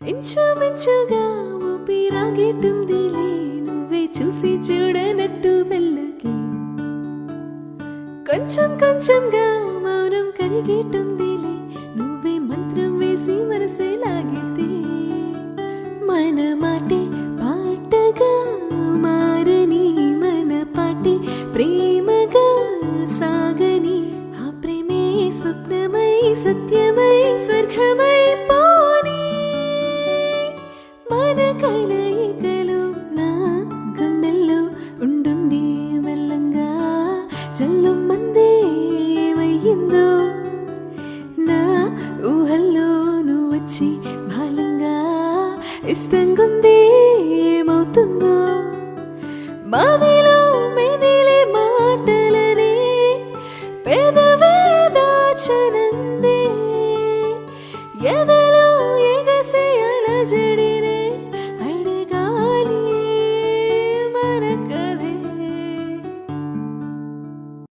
ఇంచుమించుగా ఊపిరాగేటుందిలే నువ్వే చూసి చూడనట్టు వెళ్ళకి కొంచెం కొంచెంగా మౌనం కరిగేటుందిలే నువ్వే మంత్రం వేసి మనసే లాగితే మన మాటే పాటగా మారని మన పాటే ప్రేమగా సాగని ఆ ప్రేమే స్వప్నమై సత్యమై స్వర్గమై పోనీ మన కలయికలు నా గుండెల్లో ఉండుండి మెల్లంగా చల్లు మందేమయ్యిందో నా ఊహల్లో నువ్వు వచ్చి బాలంగా ఇష్టంగుంది ఏమవుతుందో మాదిలో మెదిలే మాటలనే పెదవే దాచనందే ఎదలో ఎగసే అలజడి